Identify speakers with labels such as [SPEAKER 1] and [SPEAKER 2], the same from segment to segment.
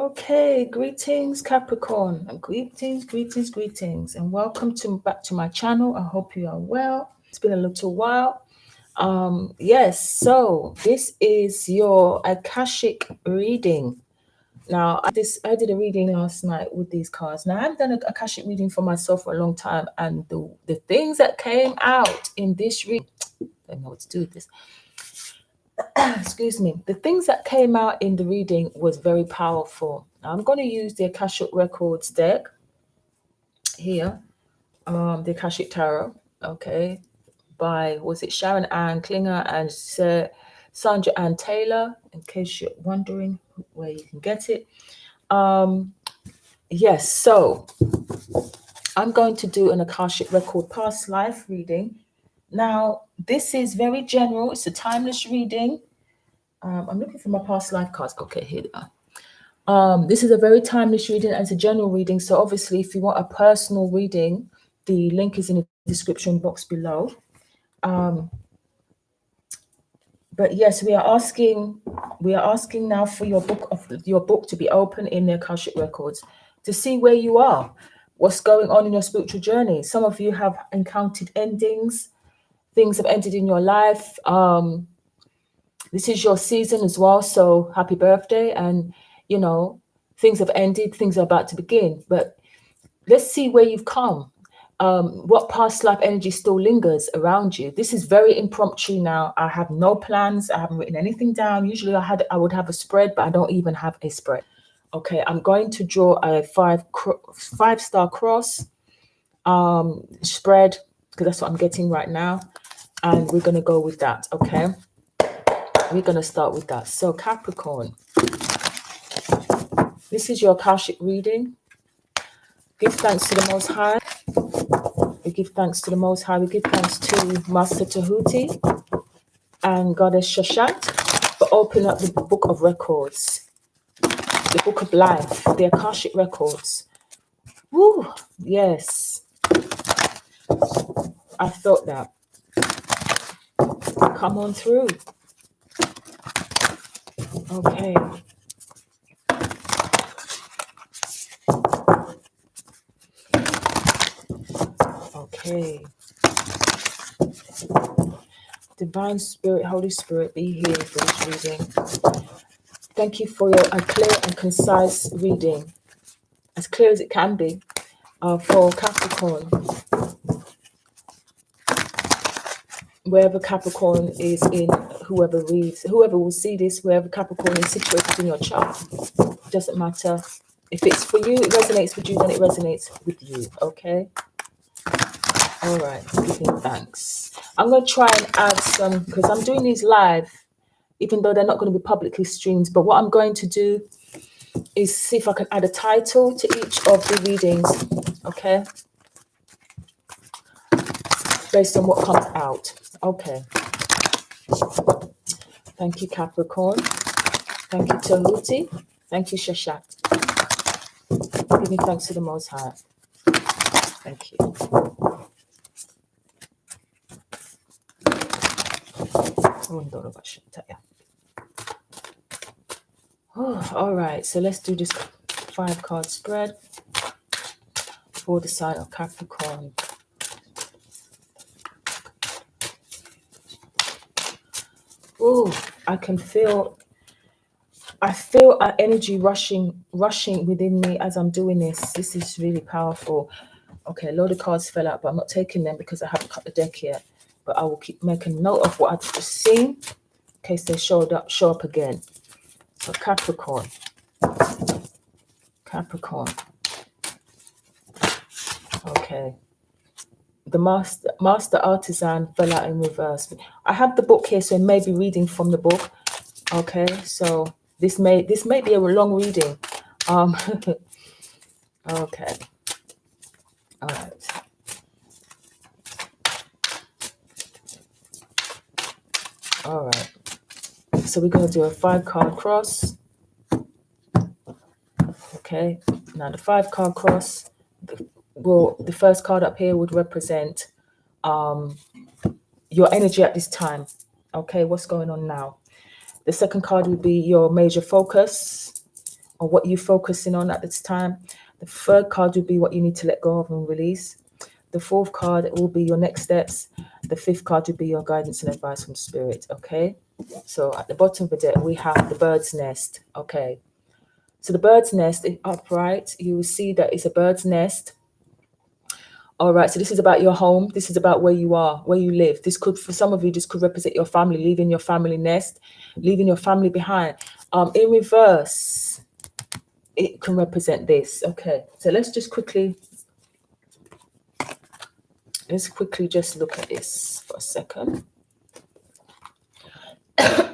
[SPEAKER 1] Okay, greetings Capricorn, and greetings, and welcome back to my channel. I hope you are well. It's been a little while. Yes, so this is your Akashic reading. Now, I did a reading last night with these cards. Now, I haven't done an Akashic reading for myself for a long time, and the things that came out in this reading, I don't know what to do with this. Excuse me. The things that came out in the reading was very powerful. Now, I'm going to use the Akashic Records deck here, the Akashic Tarot, okay, by, was it Sharon Ann Klinger and Sandra Ann Taylor, in case you're wondering where you can get it. Yes, so I'm going to do an Akashic Record past life reading. Now, this is very general. It's a timeless reading. I'm looking for my past life cards. Okay, here they are. This is a very timeless reading as a general reading. So obviously, if you want a personal reading, the link is in the description box below. But yes, we are asking now for your book to be open in the Akashic Records to see where you are, what's going on in your spiritual journey. Some of you have encountered endings, things have ended in your life. This is your season as well, so happy birthday. And you know, things have ended, things are about to begin, but let's see where you've come. What past life energy still lingers around you. This is very impromptu now. I have no plans. I haven't written anything down. Usually I would have a spread, but I don't even have a spread. Okay, I'm going to draw a five-star cross spread, because that's what I'm getting right now, and we're going to go with that. Okay, we're going to start with that. So Capricorn, this is your Akashic reading. Give thanks to the Most High. We give thanks to the Most High. We give thanks to Master Tehuti and Goddess Sheshat for opening up the Book of Records, the Book of Life, the Akashic Records. Woo! Yes. I felt that. Come on through. Okay. Okay. Divine Spirit, Holy Spirit, be here for this reading. Thank you for a clear and concise reading, as clear as it can be, for Capricorn. Wherever Capricorn is in, whoever will see this, wherever Capricorn is situated in your chart, doesn't matter. If it's for you, it resonates with you, then it resonates with you, okay? All right, giving thanks. I'm going to try and add some, because I'm doing these live, even though they're not going to be publicly streamed. But what I'm going to do is see if I can add a title to each of the readings, okay? Based on what comes out. Okay. Thank you, Capricorn. Thank you, Tehuti. Thank you, Sheshat. Giving thanks to the Most High. Thank you. All right, so let's do this 5-card spread for the sign of Capricorn. Oh, I feel our energy rushing within me as I'm doing this. This is really powerful. Okay, a load of cards fell out, but I'm not taking them because I haven't cut the deck yet. But I will keep making note of what I've just seen in case they show up again. So Capricorn. Okay. The master artisan fell out in reverse. I have the book here, so I may be reading from the book. Okay, so this may be a long reading. Okay. All right. All right. So we're going to do a 5-card cross. Okay. Now the 5-card cross. The first card up here would represent your energy at this time. Okay, what's going on now? The second card would be your major focus. or what you're focusing on at this time. The third card will be what you need to let go of and release. The fourth card will be your next steps. The fifth card will be your guidance and advice from spirit. Okay. So at the bottom of the deck, we have the bird's nest. Okay. So the bird's nest is upright. You will see that it's a bird's nest. All right. So this is about your home. This is about where you are, where you live. This could, for some of you, this could represent your family, leaving your family nest, leaving your family behind. In reverse, it can represent this. Okay. So let's quickly just look at this for a second.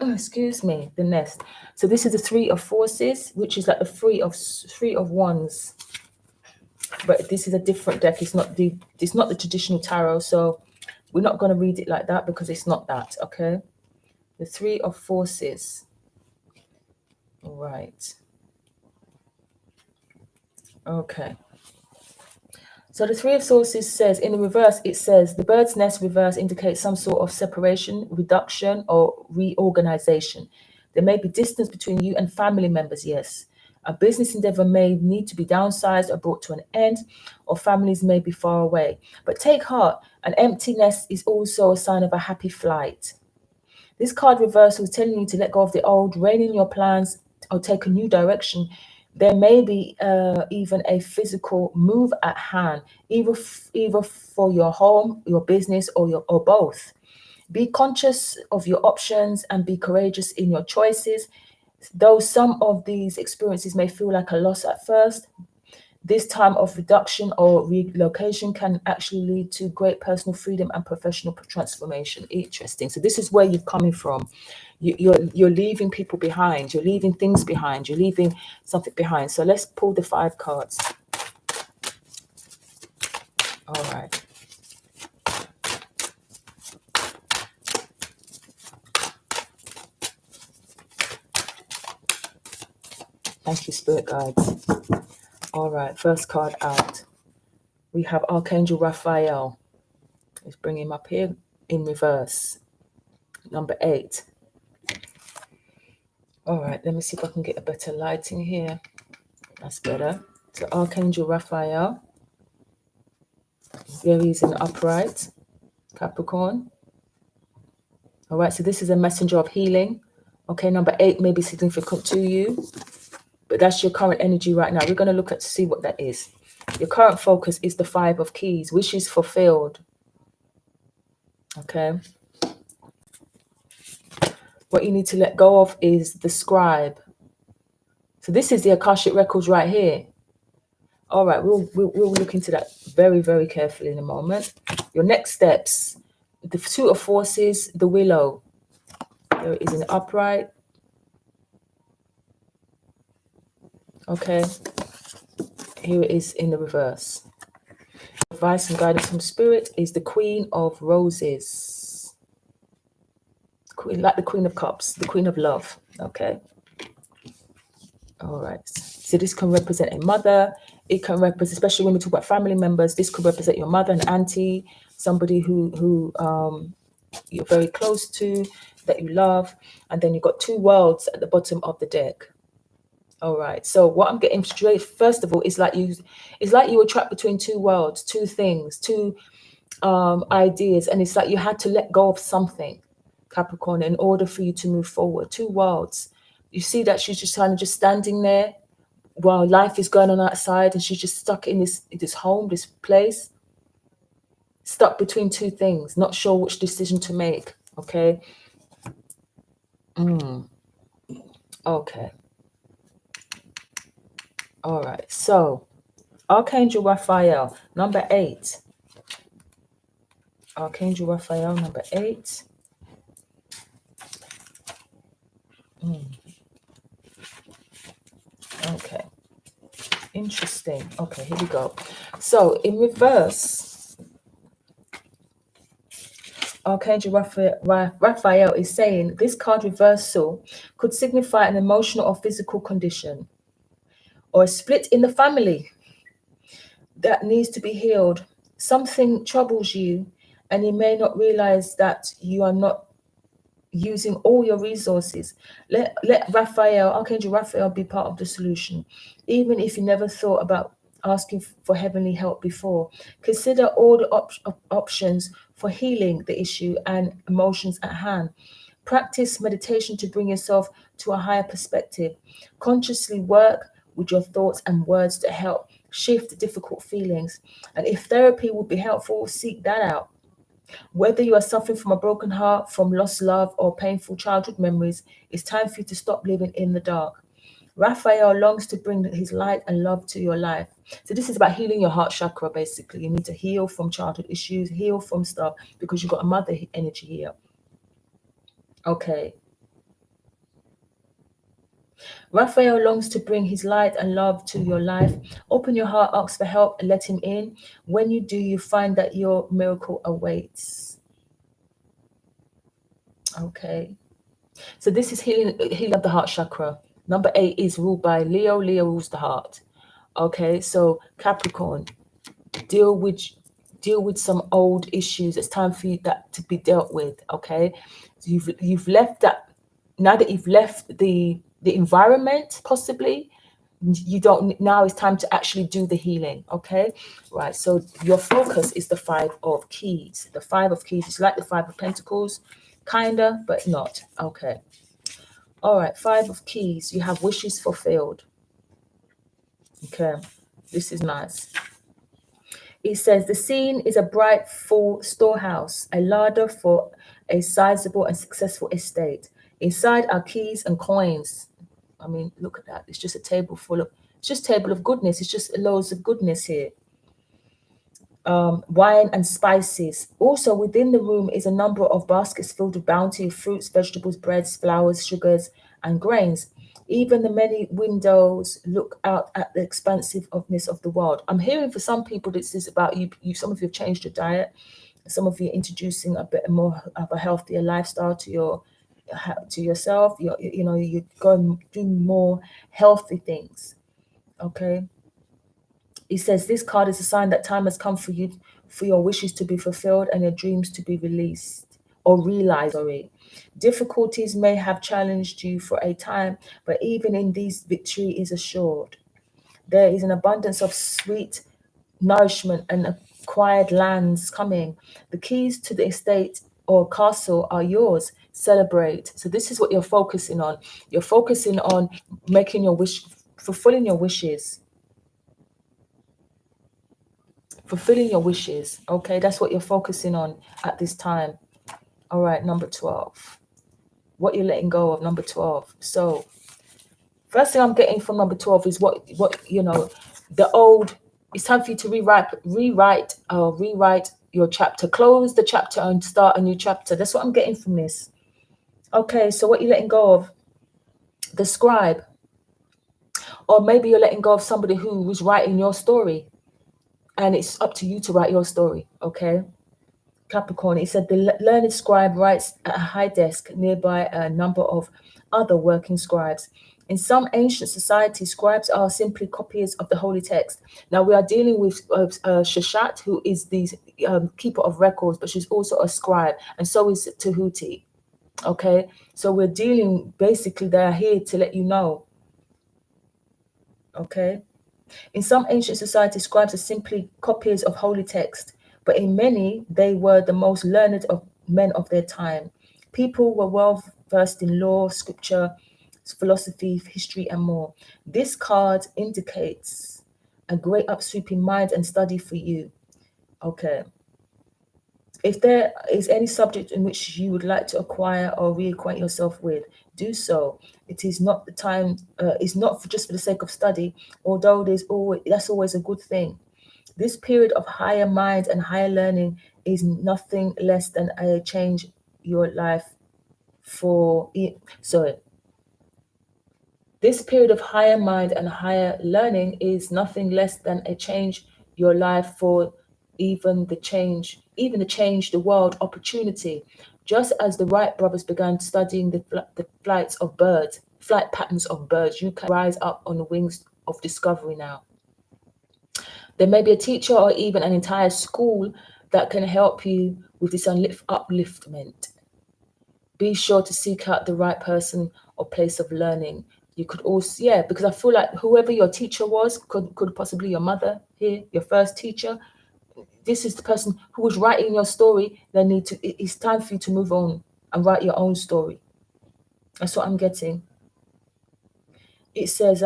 [SPEAKER 1] Excuse me, the nest. So this is the Three of Forces, which is like the three of wands. But this is a different deck. It's not the traditional tarot. So we're not going to read it like that because it's not that. Okay. The Three of Forces. All right. Okay. So the Three of Swords says, in the reverse, it says, the bird's nest reverse indicates some sort of separation, reduction, or reorganization. There may be distance between you and family members, yes. A business endeavor may need to be downsized or brought to an end, or families may be far away. But take heart, an empty nest is also a sign of a happy flight. This card reversal is telling you to let go of the old, rein in your plans, or take a new direction. There may be even a physical move at hand, either for your home, your business, or both. Be conscious of your options and be courageous in your choices. Though some of these experiences may feel like a loss at first, this time of reduction or relocation can actually lead to great personal freedom and professional transformation. Interesting. So this is where you're coming from. You're leaving people behind. You're leaving things behind. You're leaving something behind. So let's pull the 5 cards. All right. Thank you, Spirit Guides. All right, first card out. We have Archangel Raphael. Let's bring him up here in reverse. Number 8. All right, let me see if I can get a better lighting here. That's better. So Archangel Raphael. There he is in upright. Capricorn. All right, so this is a messenger of healing. Okay, number 8 may be significant to you, but that's your current energy right now. We're going to look at to see what that is. Your current focus is the 5 of Keys, wishes fulfilled. Okay. What you need to let go of is the scribe. So this is the Akashic Records right here. All right, we'll look into that very, very carefully in a moment. Your next steps, the 2 of Forces, the Willow. There it is in upright. Okay. Here it is in the reverse. Advice and guidance from Spirit is the Queen of Roses. Queen, like the Queen of Cups, the Queen of Love. Okay. All right. So this can represent a mother. It can represent, especially when we talk about family members, this could represent your mother, an auntie, somebody who you're very close to, that you love. And then you've got 2 worlds at the bottom of the deck. All right. So what I'm getting straight, first of all, is like you were trapped between 2 worlds, 2 things, 2 ideas, and it's like you had to let go of something, Capricorn, in order for you to move forward. 2 worlds. You see that she's just kind of just standing there while life is going on outside, and she's just stuck in this home, this place, stuck between 2 things, not sure which decision to make. Okay. Okay. All right. So Archangel Raphael, number 8. Archangel Raphael, number 8. Okay. Interesting. Okay, here we go. So in reverse, Archangel Raphael is saying this card reversal could signify an emotional or physical condition or a split in the family that needs to be healed. Something troubles you and you may not realize that you are not using all your resources. Let Raphael, Archangel Raphael, be part of the solution. Even if you never thought about asking for heavenly help before, consider all the options for healing the issue and emotions at hand. Practice meditation to bring yourself to a higher perspective. Consciously work with your thoughts and words to help shift difficult feelings. And if therapy would be helpful, seek that out. Whether you are suffering from a broken heart, from lost love, or painful childhood memories, it's time for you to stop living in the dark. Raphael longs to bring his light and love to your life. So this is about healing your heart chakra, basically. You need to heal from childhood issues, heal from stuff, because you've got a mother energy here. Okay. Raphael longs to bring his light and love to your life. Open your heart, ask for help, and let him in. When you do, you find that your miracle awaits. Okay. So this is healing of the heart chakra. Number 8 is ruled by Leo. Leo rules the heart. Okay, so Capricorn, deal with some old issues. It's time for you that to be dealt with. Okay, so you've left that. Now that you've left the environment, possibly you don't. Now it's time to actually do the healing. Okay, right. So your focus is the 5 of keys. The 5 of keys is like the 5 of pentacles, kinda, but not. Okay. All right, 5 of keys. You have wishes fulfilled. Okay, this is nice. It says the scene is a bright, full storehouse, a larder for a sizable and successful estate. Inside are keys and coins. I mean, look at that. It's just a table full of, it's just table of goodness. It's just loads of goodness here. Wine and spices. Also within the room is a number of baskets filled with bounty of fruits, vegetables, breads, flowers, sugars, and grains. Even the many windows look out at the expansiveness of the world. I'm hearing for some people this is about you. Some of you have changed your diet. Some of you are introducing a bit more of a healthier lifestyle to yourself. You're going doing more healthy things. Okay. It says this card is a sign that time has come for you, for your wishes to be fulfilled and your dreams to be released or realized. Sorry. Difficulties may have challenged you for a time, but even in these, victory is assured. There is an abundance of sweet nourishment and acquired lands coming. The keys to the estate or castle are yours. Celebrate. So this is what you're focusing on. You're focusing on making your wish, fulfilling your wishes. Fulfilling your wishes. Okay, that's what you're focusing on at this time. All right, number 12. What you're letting go of, number 12. So first thing I'm getting from number 12 is what the old. It's time for you to rewrite your chapter. Close the chapter and start a new chapter. That's what I'm getting from this. Okay, so what you're letting go of, the scribe. Or maybe you're letting go of somebody who was writing your story. And it's up to you to write your story, okay? Capricorn, it said the learned scribe writes at a high desk nearby a number of other working scribes. In some ancient societies, scribes are simply copiers of the holy text. Now we are dealing with Sheshat, who is the keeper of records, but she's also a scribe, and so is Tehuti. Okay, so we're dealing, basically, they are here to let you know. Okay. In some ancient societies, scribes are simply copiers of holy text, but in many, they were the most learned of men of their time. People were well versed in law, scripture, philosophy, history, and more. This card indicates a great upsweeping mind and study for you. Okay. If there is any subject in which you would like to acquire or reacquaint yourself with, do so. It is not the time. It's not just for the sake of study, although that's always a good thing. This period of higher mind and higher learning is nothing less than a change your life for. Sorry. This period of higher mind and higher learning is nothing less than a change your life for, even the change the world opportunity. Just as the Wright brothers began studying the flight patterns of birds, you can rise up on the wings of discovery now. There may be a teacher or even an entire school that can help you with this upliftment. Be sure to seek out the right person or place of learning. You could also, yeah, because I feel like whoever your teacher was, could possibly your mother here, your first teacher. This is the person who was writing your story. They need to. It's time for you to move on and write your own story. That's what I'm getting. It says,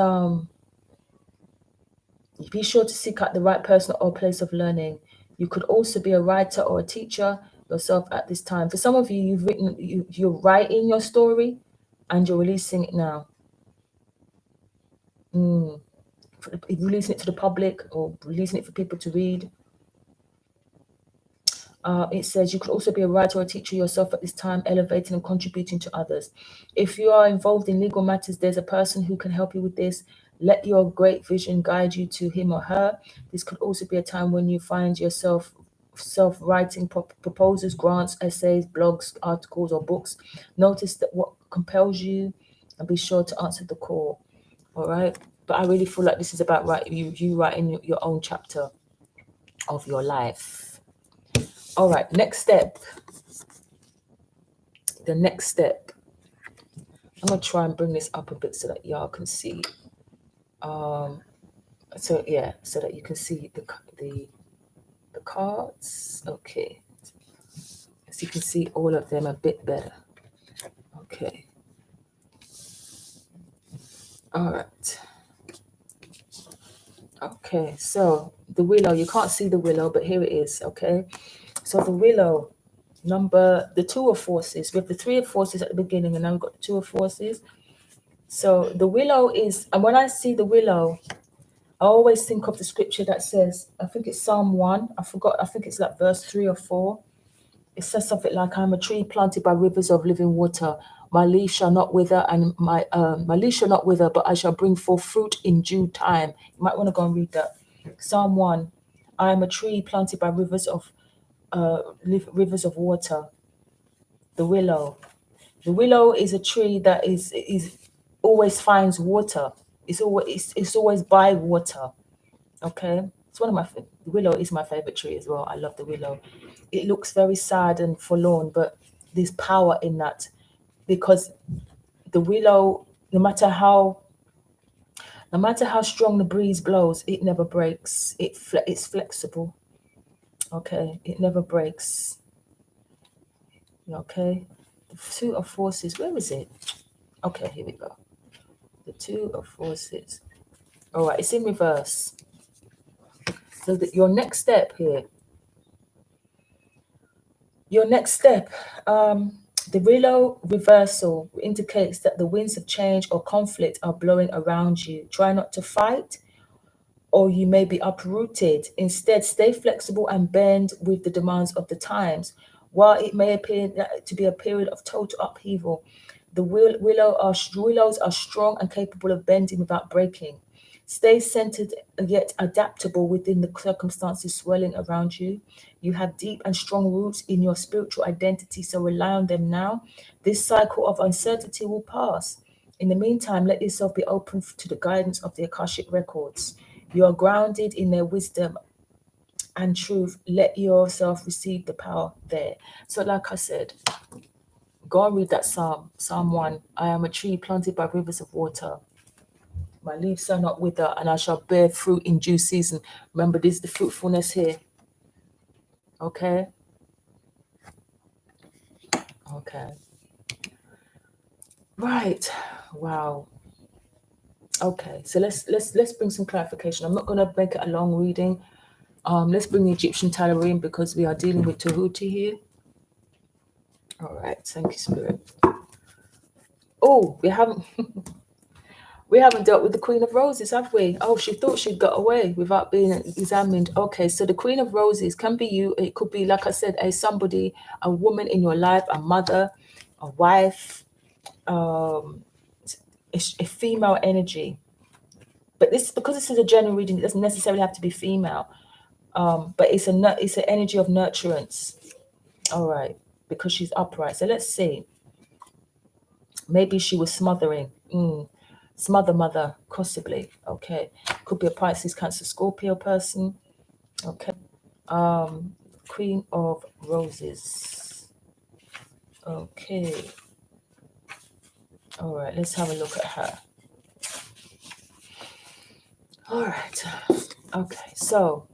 [SPEAKER 1] be sure to seek out the right person or place of learning. You could also be a writer or a teacher yourself at this time. For some of you, you're writing your story and you're releasing it now. Releasing it to the public or releasing it for people to read. It says you could also be a writer or a teacher yourself at this time, elevating and contributing to others. If you are involved in legal matters, there's a person who can help you with this. Let your great vision guide you to him or her. This could also be a time when you find yourself self-writing proposals, grants, essays, blogs, articles, or books. Notice that what compels you, and be sure to answer the call. All right. But I really feel like this is about you writing your own chapter of your life. All right, next step. The next step. I'm gonna try and bring this up a bit so that y'all can see. So yeah, so that you can see the cards. Okay, so you can see all of them a bit better. Okay. All right. Okay, so the willow. You can't see the willow, but here it is. Okay, so the willow. The two of forces. We have the three of forces at the beginning, and now we've got the two of forces. So the willow is, and when I see the willow, I always think of the scripture that says, I think it's Psalm 1. I forgot, I think it's like verse 3 or 4. It says something like, I'm a tree planted by rivers of living water. My leaf shall not wither, and my leaf shall not wither, but I shall bring forth fruit in due time. You might want to go and read that. Psalm 1. I am a tree planted by rivers of water. The willow. The willow is a tree that is always finds water. It's always by water. Okay, it's one of the willow is my favorite tree as well. I love the willow. It looks very sad and forlorn, but there's power in that, because the willow, no matter how strong the breeze blows, it never breaks. It's flexible. Okay, it never breaks. Okay, the two of forces. Where is it? Okay, here we go. The two of forces. All right, it's in reverse. So your next step here. The willow reversal indicates that the winds of change or conflict are blowing around you. Try not to fight, or you may be uprooted. Instead, stay flexible and bend with the demands of the times. While it may appear to be a period of total upheaval, the willows are strong and capable of bending without breaking. Stay centered yet adaptable within the circumstances swirling around you. You have deep and strong roots in your spiritual identity, so rely on them now. This cycle of uncertainty will pass. In the meantime, let yourself be open to the guidance of the Akashic Records. You are grounded in their wisdom and truth. Let yourself receive the power there. So, like I said, go and read that Psalm 1. I am a tree planted by rivers of water. My leaves are not wither, and I shall bear fruit in due season. Remember, this is the fruitfulness here. Okay. Okay. Right. Wow. Okay. So let's bring some clarification. I'm not going to make it a long reading. Let's bring the Egyptian tarot in, because we are dealing with Tehuti here. All right. Thank you, Spirit. Oh, we haven't dealt with the Queen of Roses, have we? Oh, she thought she'd got away without being examined. Okay, so the Queen of Roses can be you. It could be, like I said, a woman in your life, a mother, a wife, a female energy. But because this is a general reading, it doesn't necessarily have to be female. But it's an energy of nurturance. All right, because she's upright. So let's see. Maybe she was smothering. Smother mother, possibly. Okay. Could be a Pisces, Cancer, Scorpio person. Okay. Queen of Roses. Okay. All right, let's have a look at her. All right. Okay, so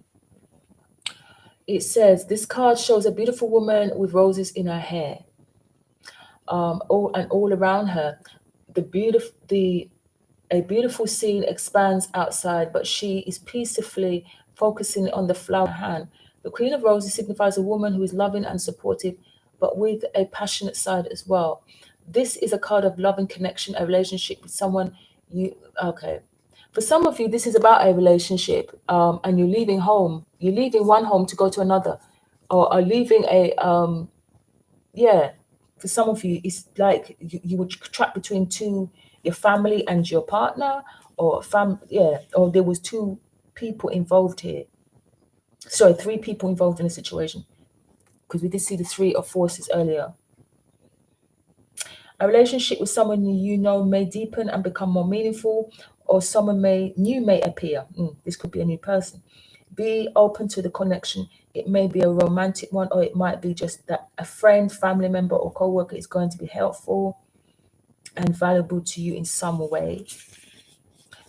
[SPEAKER 1] it says this card shows a beautiful woman with roses in her hair. All around her, a beautiful scene expands outside, but she is peacefully focusing on the flower in her hand. The Queen of Roses signifies a woman who is loving and supportive, but with a passionate side as well. This is a card of love and connection, a relationship with someone you. Okay. For some of you, this is about a relationship, and you're leaving home. You're leaving one home to go to another, or are leaving a yeah. For some of you, it's like you would trapped between your family and your partner, or there was two people involved here. Sorry, three people involved in a situation, because we did see the three of forces earlier. A relationship with someone you know may deepen and become more meaningful, or someone new may appear. This could be a new person. Be open to the connection. It may be a romantic one, or it might be just that a friend, family member, or co-worker is going to be helpful and valuable to you in some way.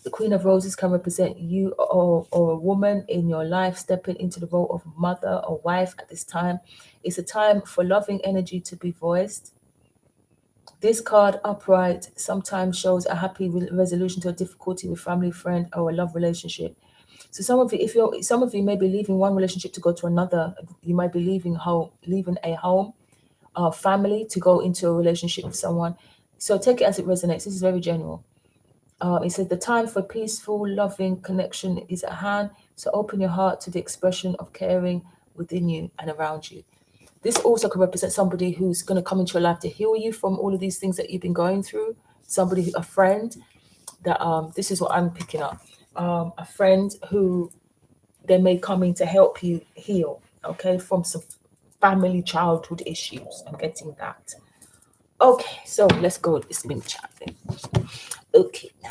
[SPEAKER 1] The Queen of Roses can represent you or a woman in your life stepping into the role of mother or wife at this time. It's a time for loving energy to be voiced. This card upright sometimes shows a happy resolution to a difficulty with family, friend, or a love relationship. So some of you may be leaving one relationship to go to another. You might be leaving a home, family to go into a relationship with someone. So take it as it resonates. This is very general. It says the time for peaceful, loving connection is at hand. So open your heart to the expression of caring within you and around you. This also could represent somebody who's going to come into your life to heal you from all of these things that you've been going through. A friend that this is what I'm picking up. A friend who they may come in to help you heal, okay, from some family childhood issues. I'm getting that. Okay, so let's go with this mini chat then. Okay, now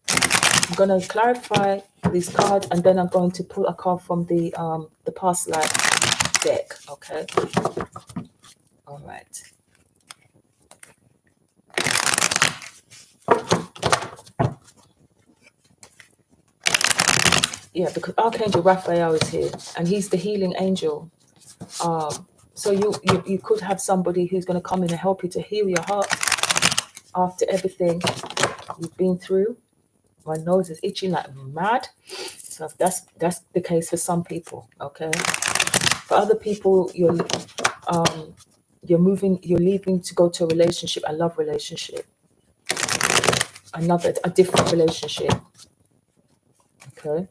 [SPEAKER 1] I'm gonna clarify these cards, and then I'm going to pull a card from the past life deck. Okay. All right. Yeah, because Archangel Raphael is here, and he's the healing angel. So you could have somebody who's going to come in and help you to heal your heart after everything you've been through. My nose is itching like mad. So that's the case for some people. Okay. For other people, you're leaving to go to a relationship, a love relationship, a different relationship. Okay.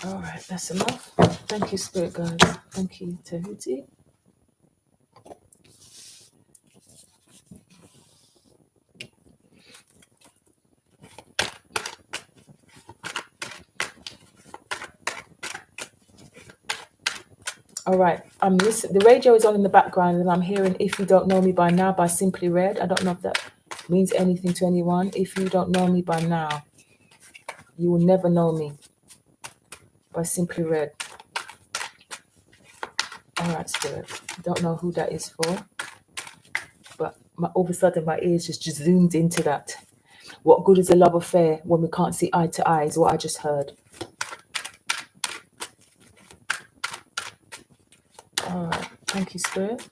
[SPEAKER 1] All right, that's enough. Thank you, Spirit guides. Thank you, Tehuti. All right, I'm listening. The radio is on in the background, and I'm hearing "If You Don't Know Me By Now" by Simply Red. I don't know if that means anything to anyone. If you don't know me by now, you will never know me by Simply Red. All right, Spirit. Don't know who that is for, but all of a sudden my ears just zoomed into that. What good is a love affair when we can't see eye to eye? Is what I just heard. All right, thank you, Spirit.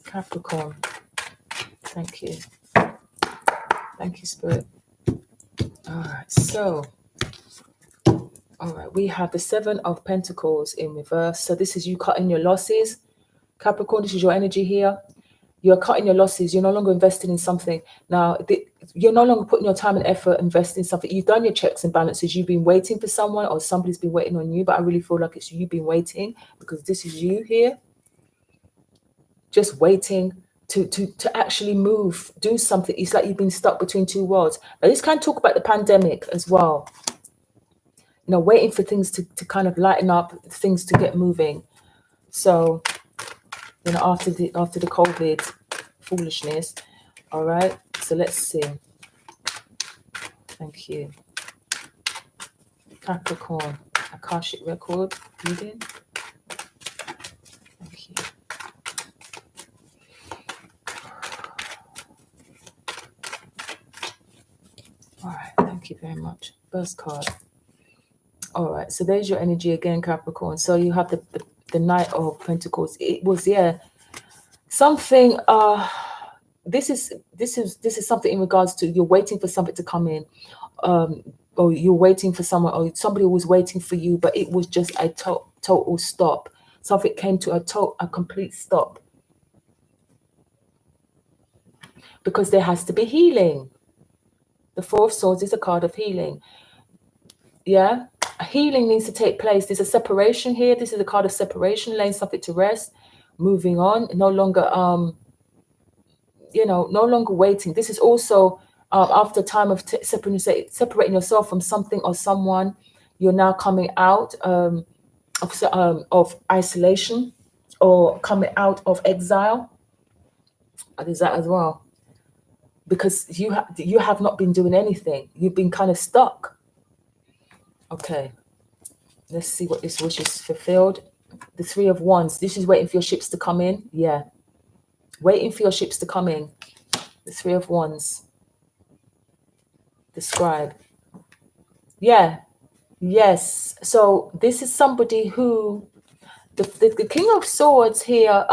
[SPEAKER 1] Capricorn. Thank you. Thank you, Spirit. All right, so. All right, we have the Seven of Pentacles in reverse. So this is you cutting your losses. Capricorn, this is your energy here. You're cutting your losses. You're no longer investing in something. Now, you're no longer putting your time and effort investing in something. You've done your checks and balances. You've been waiting for someone, or somebody's been waiting on you. But I really feel like it's you been waiting, because this is you here. Just waiting to actually move, do something. It's like you've been stuck between two worlds. Now, this can talk about the pandemic as well. Waiting for things to kind of lighten up, things to get moving. So, after the COVID foolishness, all right. So let's see. Thank you. Capricorn, Akashic Record Reading. Thank you. All right, thank you very much. First card. All right, so there's your energy again, Capricorn. So you have the Knight of Pentacles. It was, yeah, something. This is something in regards to you're waiting for something to come in, or you're waiting for someone, or somebody was waiting for you, but it was just a total stop. Something came to a complete stop, because there has to be healing. The Four of Swords is a card of healing. Yeah, healing needs to take place. There's a separation here. This is a card of separation, laying something to rest, moving on, no longer no longer waiting. This is also after time of separating yourself from something or someone. You're now coming out of isolation, or coming out of exile. There's that as well, because you have not been doing anything. You've been kind of stuck. Okay, let's see what this wish is fulfilled. The Three of Wands. This is waiting for your ships to come in. Yeah, waiting for your ships to come in. The Three of Wands. The Scribe. Yeah. Yes. So this is somebody who, the King of Swords here,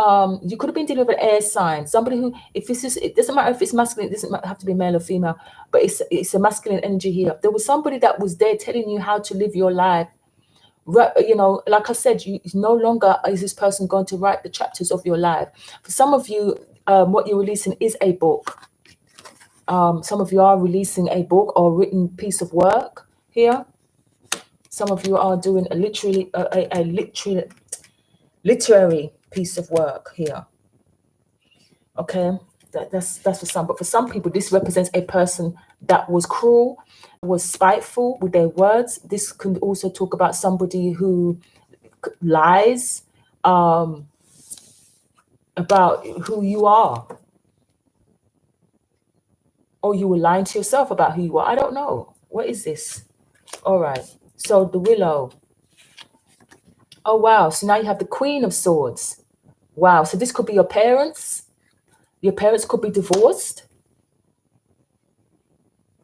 [SPEAKER 1] you could have been dealing with an air sign. Somebody who, it doesn't matter if it's masculine, it doesn't have to be male or female, but it's a masculine energy here. There was somebody that was there telling you how to live your life. Like I said, no longer is this person going to write the chapters of your life. For some of you, what you're releasing is a book. Some of you are releasing a book or written piece of work here. Some of you are doing a literary piece of work here. Okay, that's for some. But for some people, this represents a person that was cruel, was spiteful with their words. This can also talk about somebody who lies about who you are. Or you were lying to yourself about who you are. I don't know. What is this? All right. So the Willow. Oh, wow. So now you have the Queen of Swords. Wow. So this could be your parents. Your parents could be divorced.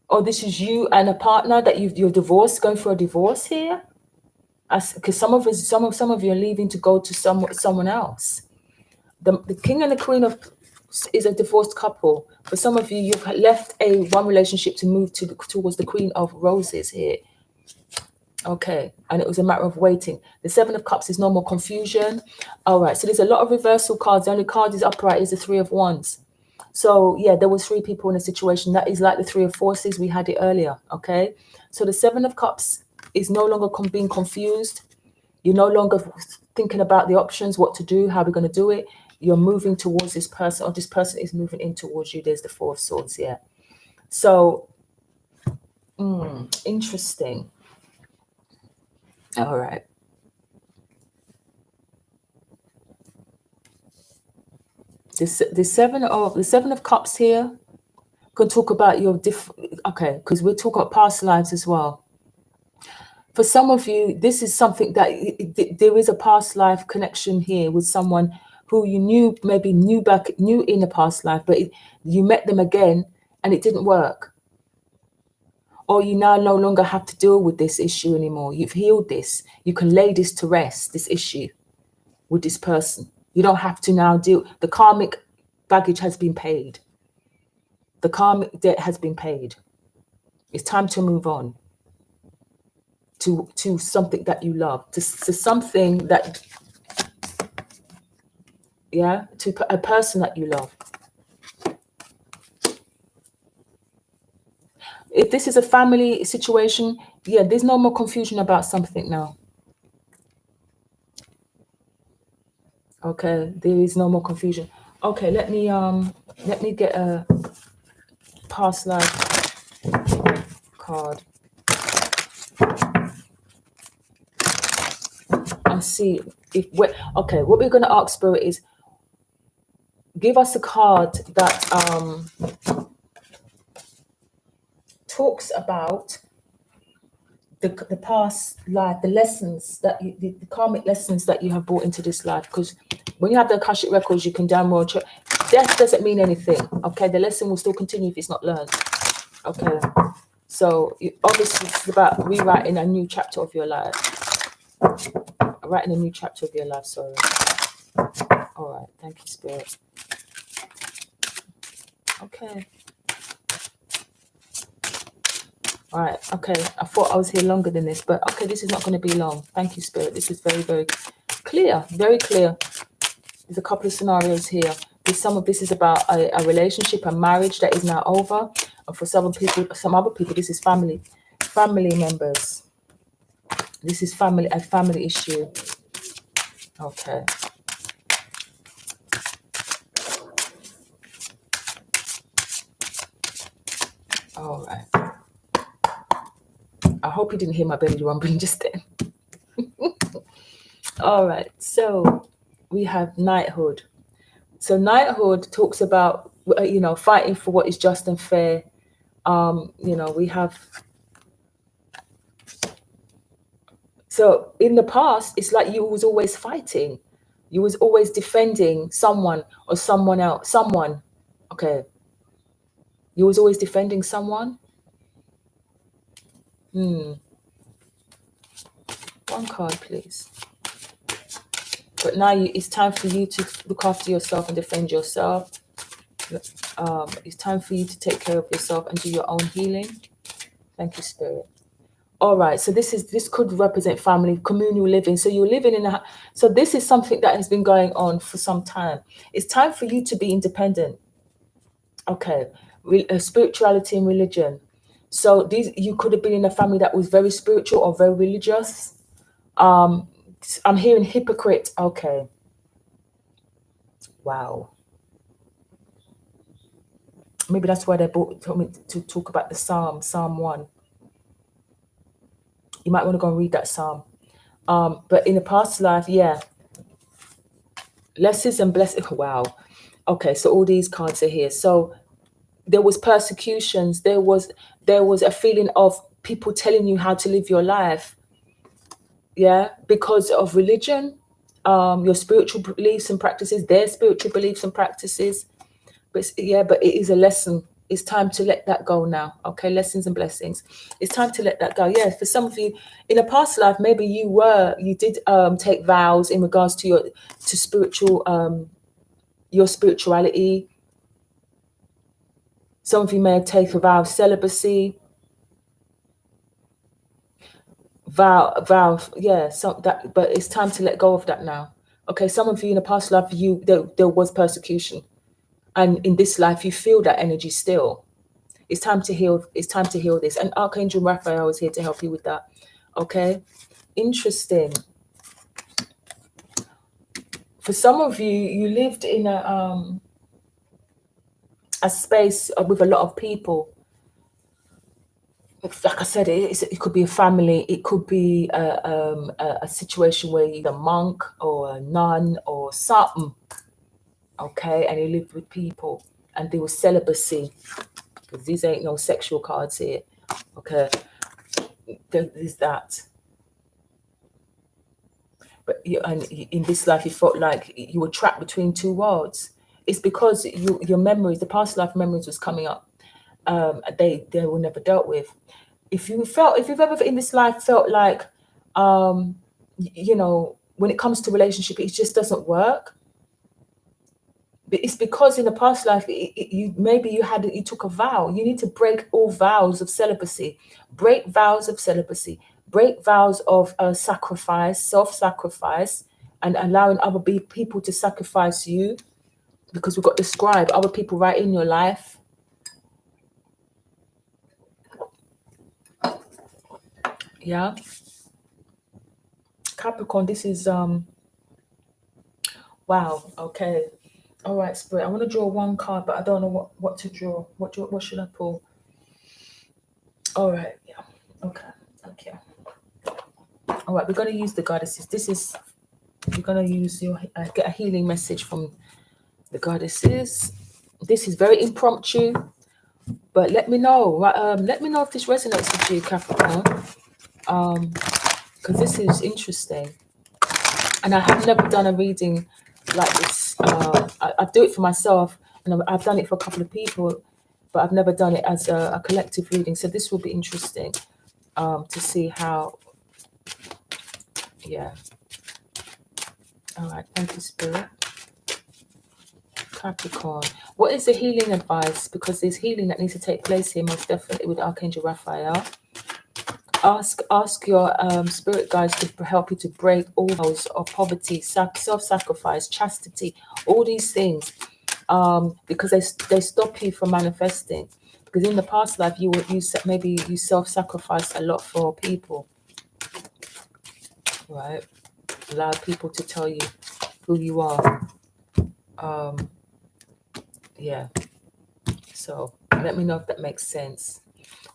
[SPEAKER 1] Or this is you and a partner that you're divorced, going for a divorce here. Because some of you are leaving to go to someone else. The King and the Queen is a divorced couple. For some of you, you've left one relationship to move towards the Queen of Roses here. Okay, and it was a matter of waiting. The Seven of Cups is no more confusion. All right, so there's a lot of reversal cards. The only card is upright is the Three of Wands. So yeah, there was 3 people in a situation. That is like the Three of Forces. We had it earlier. Okay, so the Seven of Cups is no longer being confused. You're no longer thinking about the options, what to do, how we're going to do it. You're moving towards this person, or this person is moving in towards you. There's the Four of Swords here. So, interesting. All right. The Seven of Cups here can talk about your okay, because we're talking about past lives as well. For some of you, this is something that there is a past life connection here with someone who you knew in a past life, but you met them again and it didn't work. Or you now no longer have to deal with this issue anymore. You've healed this. You can lay this to rest, this issue with this person. You don't have to now deal. The karmic baggage has been paid. The karmic debt has been paid. It's time to move on to something that you love, to something that, to a person that you love. If this is a family situation, there's no more confusion about something now. Okay, there is no more confusion. Okay, let me get a past life card and see what we're going to ask Spirit is give us a card that talks about the past life, the lessons that the karmic lessons that you have brought into this life. Because when you have the Akashic records, you can download. Death doesn't mean anything. Okay, the lesson will still continue if it's not learned. Okay, so obviously it's about rewriting a new chapter of your life. Writing a new chapter of your life. Sorry. All right. Thank you, Spirit. Okay. All right. Okay. I thought I was here longer than this, but okay, this is not going to be long. Thank you, Spirit. This is very, very clear. Very clear. There's a couple of scenarios here. Some of this is about a relationship, a marriage that is now over. And for some other people, this is family members. This is a family issue. Okay. All right. I hope you didn't hear my belly rumbling just then. All right. So we have knighthood. So knighthood talks about, fighting for what is just and fair. We have. So in the past, it's like you was always fighting. You was always defending someone or someone else. Someone. Okay. You was always defending someone. One card, please. But now it's time for you to look after yourself and defend yourself. It's time for you to take care of yourself and do your own healing. Thank you, Spirit. All right. So this could represent family, communal living. So you're living in so this is something that has been going on for some time. It's time for you to be independent. Okay. Spirituality and religion. So you could have been in a family that was very spiritual or very religious. I'm hearing hypocrite. Okay. Wow. Maybe that's why they told me to talk about the Psalm 1. You might want to go and read that Psalm. But in the past life, yeah. Lessons and blessings. Wow. Okay, so all these cards are here. So there was persecutions. There was a feeling of people telling you how to live your life. Yeah, because of religion, your spiritual beliefs and practices, their spiritual beliefs and practices. But it is a lesson. It's time to let that go now. Okay, lessons and blessings. It's time to let that go. Yeah, for some of you in a past life, maybe you did take vows in regards to your spirituality. Some of you may have taken a vow of celibacy. Yeah. But it's time to let go of that now. Okay, some of you in a past life, there was persecution. And in this life, you feel that energy still. It's time to heal. It's time to heal this. And Archangel Raphael is here to help you with that. Okay. Interesting. For some of you, you lived in a space with a lot of people. Like I said, it could be a family. It could be a situation where you're a monk or a nun or something. Okay, and you lived with people, and there was celibacy, because these ain't no sexual cards here. Okay, there's that. But and in this life, you felt like you were trapped between two worlds. It's because your memories, the past life memories, was coming up. They were never dealt with. If you've ever in this life felt like, when it comes to relationship, it just doesn't work. But it's because in the past life, you took a vow. You need to break all vows of celibacy. Break vows of celibacy. Break vows of sacrifice, self-sacrifice, and allowing other people to sacrifice you. Because we've got the scribe, other people right in your life. Yeah. Capricorn, this is wow. Okay. All right, Spirit. I want to draw one card, but I don't know what to draw. What should I pull? All right. Yeah. Okay. All right. We're going to use the goddesses. We're going to use get a healing message from the goddesses. This is very impromptu, But let me know. Let me know if this resonates with you, Capricorn. Because this is interesting. And I have never done a reading like this. I do it for myself, and I've done it for a couple of people, but I've never done it as a collective reading. So this will be interesting to see how. Yeah. All right. Thank you, Spirit. Capricorn. What is the healing advice? Because there's healing that needs to take place here, most definitely, with Archangel Raphael. Ask your spirit guides to help you to break all those of poverty, self-sacrifice, chastity, all these things, because they stop you from manifesting. Because in the past life, maybe you self-sacrificed a lot for people, right? Allow people to tell you who you are. Yeah. So let me know if that makes sense.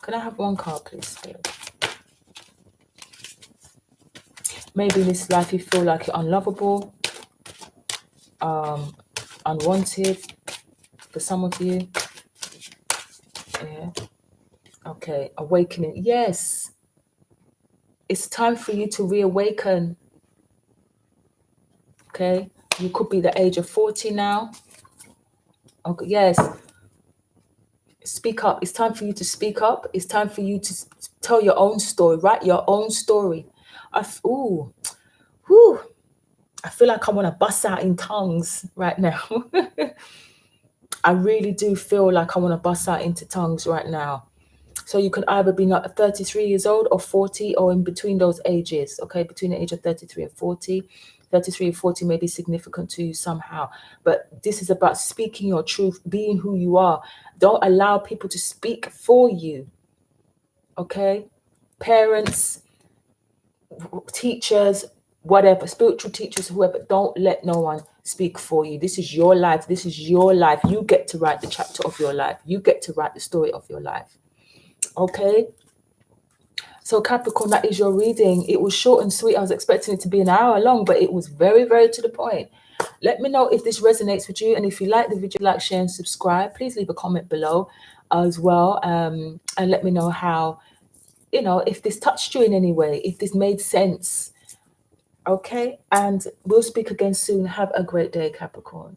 [SPEAKER 1] Can I have one card, please, Spirit? Maybe in this life you feel like you're unlovable, unwanted for some of you. Yeah. Okay. Awakening. Yes. It's time for you to reawaken. Okay. You could be the age of 40 now. Okay. Yes. Speak up. It's time for you to speak up. It's time for you to tell your own story. Write your own story. Whew. I feel like I want to bust out in tongues right now. I really do feel like I want to bust out into tongues right now. So you could either be not 33 years old or 40 or in between those ages, okay? Between the age of 33 and 40. 33 and 40 may be significant to you somehow. But this is about speaking your truth, being who you are. Don't allow people to speak for you, okay? Parents, teachers, whatever, spiritual teachers, whoever, don't let no one speak for you. This is your life. This is your life. You get to write the chapter of your life. You get to write the story of your life. Okay? So Capricorn, that is your reading. It was short and sweet. I was expecting it to be an hour long, but it was very, very to the point. Let me know if this resonates with you. And if you like the video, like, share, and subscribe. Please leave a comment below as well. And let me know how, if this touched you in any way, if this made sense. Okay, and we'll speak again soon. Have a great day, Capricorn.